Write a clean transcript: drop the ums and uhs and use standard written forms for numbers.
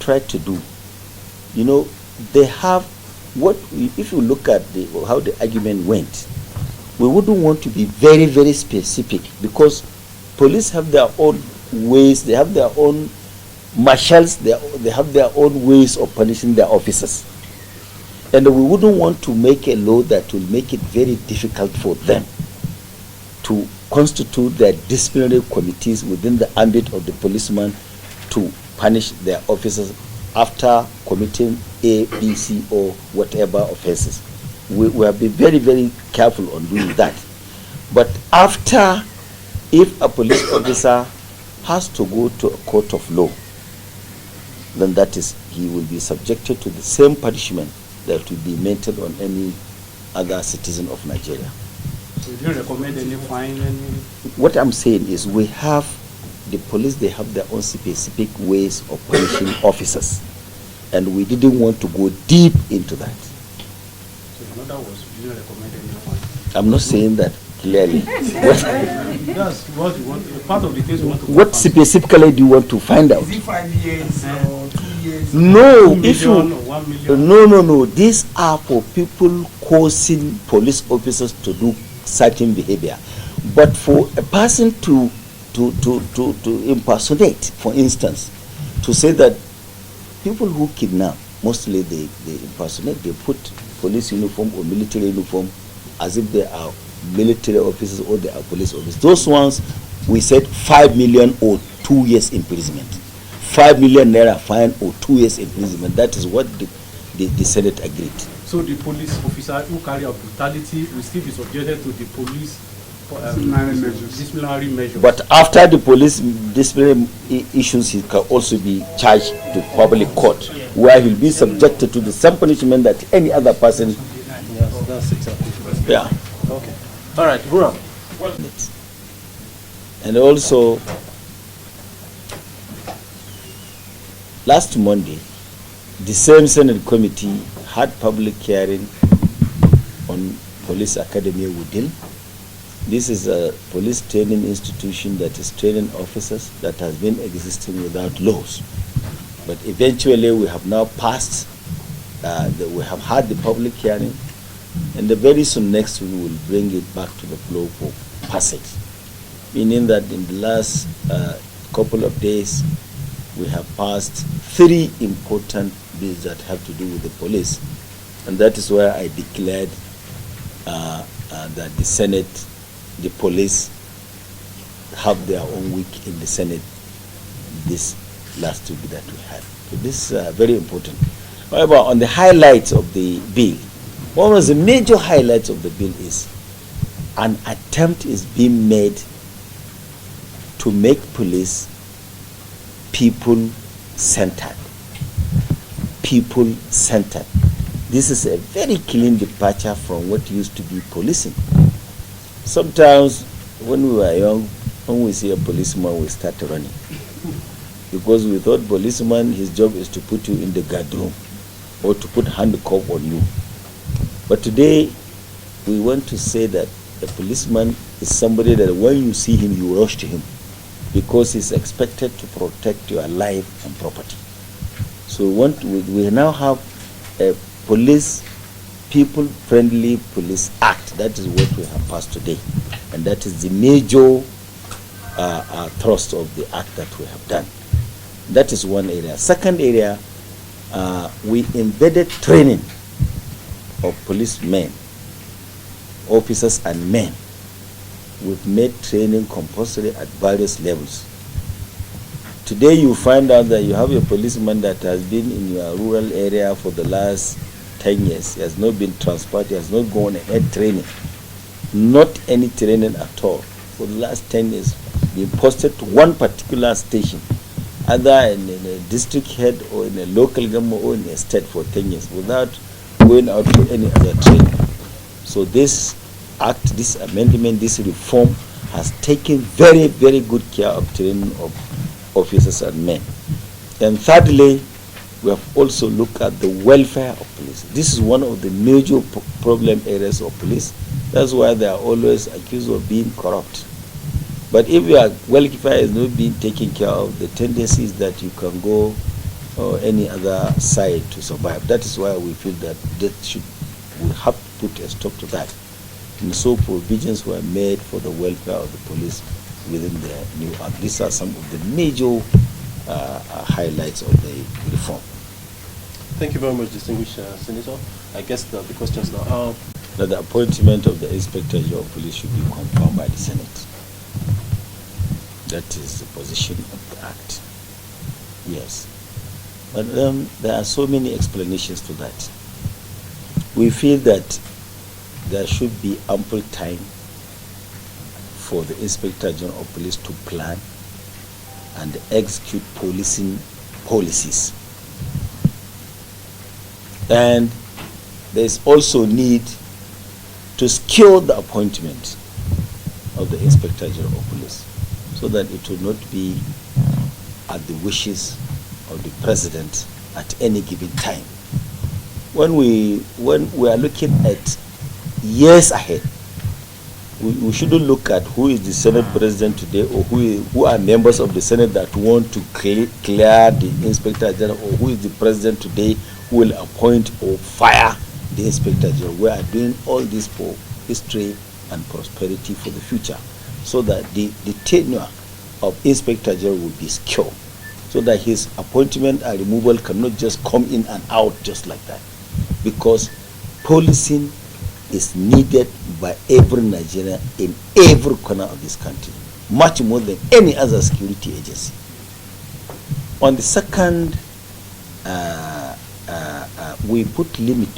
tried to do, they have if you look at how the argument went, we wouldn't want to be very, very specific, because police have their own ways, they have their own marshals, they have their own ways of punishing their officers. And we wouldn't want to make a law that will make it very difficult for them to constitute their disciplinary committees within the ambit of the policeman to punish their officers after committing A, B, C, or whatever offenses. We have been very, very careful on doing that. But if a police officer has to go to a court of law, then he will be subjected to the same punishment that will be meted on any other citizen of Nigeria. So you don't recommend any fine? What I'm saying is, we have the police, they have their own specific ways of punishing officers, and we didn't want to go deep into that. So in other words, you don't recommend any fine? I'm not saying that clearly. That's what you want. Part of the things you want to. What specifically do you want to find out? Is it 5 years or 2 years? No, 2 million or 1 million? No. These are for people causing police officers to do certain behavior. But for a person to impersonate, for instance, to say that people who kidnap, mostly they impersonate, they put police uniform or military uniform as if they are military officers or they are police officers. Those ones, we said 5 million or 2 years imprisonment. 5 million naira fine or 2 years imprisonment. That is what the Senate agreed. So the police officer who carry out brutality will still be subjected to the police disciplinary measures. But after the police disciplinary issues, he can also be charged to public court, where he'll be subjected to the same punishment that any other person. Yes, that's exactly. Yeah. Okay. All right, Buram. And also, last Monday, the same Senate committee had public hearing on Police Academy Wudil. This is a police training institution that is training officers that has been existing without laws. But eventually we have now passed, we have had the public hearing, and very soon next week we will bring it back to the floor for passage. Meaning that in the last couple of days, we have passed 3 important bills that have to do with the police. And that is why I declared that the Senate, the police, have their own week in the Senate this last week that we had. So this is very important. However, on the highlights of the bill, one of the major highlights of the bill is an attempt is being made to make police people-centered. People-centered. This is a very clean departure from what used to be policing. Sometimes when we were young, when we see a policeman, we start running. Because we thought policeman, his job is to put you in the guard room or to put handcuff on you. But today, we want to say that a policeman is somebody that when you see him, you rush to him, because he's expected to protect your life and property. So we now have a people-friendly police act. That is what we have passed today. And that is the major thrust of the act that we have done. That is one area. Second area, we embedded training of policemen, officers and men. We've made training compulsory at various levels. Today you find out that you have a policeman that has been in your rural area for the last 10 years. He has not been transferred, he has not gone ahead training. Not any training at all. For the last 10 years, been posted to one particular station, either in a district head or in a local government or in a state for 10 years, without going out for any other training. So this act, this amendment, this reform has taken very, very good care of training of officers and men. And thirdly, we have also looked at the welfare of police. This is one of the major problem areas of police. That's why they are always accused of being corrupt. But if your welfare is not being taken care of, the tendency is that you can go or any other side to survive. That is why we feel that we have to put a stop to that. And so provisions were made for the welfare of the police within the new act. These are some of the major highlights of the reform. Thank you very much, distinguished Senator. I guess the questions now are that the appointment of the Inspector General of Police should be confirmed by the Senate. That is the position of the Act. Yes. But there are so many explanations to that. We feel that there should be ample time for the Inspector General of Police to plan and execute policing policies. And there is also need to secure the appointment of the Inspector General of Police so that it will not be at the wishes of the President at any given time. When we are looking at years ahead, we shouldn't look at who is the Senate President today or who are members of the Senate that want to clear the Inspector General, or who is the President today who will appoint or fire the Inspector General. We are doing all this for history and prosperity for the future, so that the tenure of Inspector General will be secure, so that his appointment and removal cannot just come in and out just like that, because policing is needed by every Nigerian in every corner of this country, much more than any other security agency. On the second, we put limit.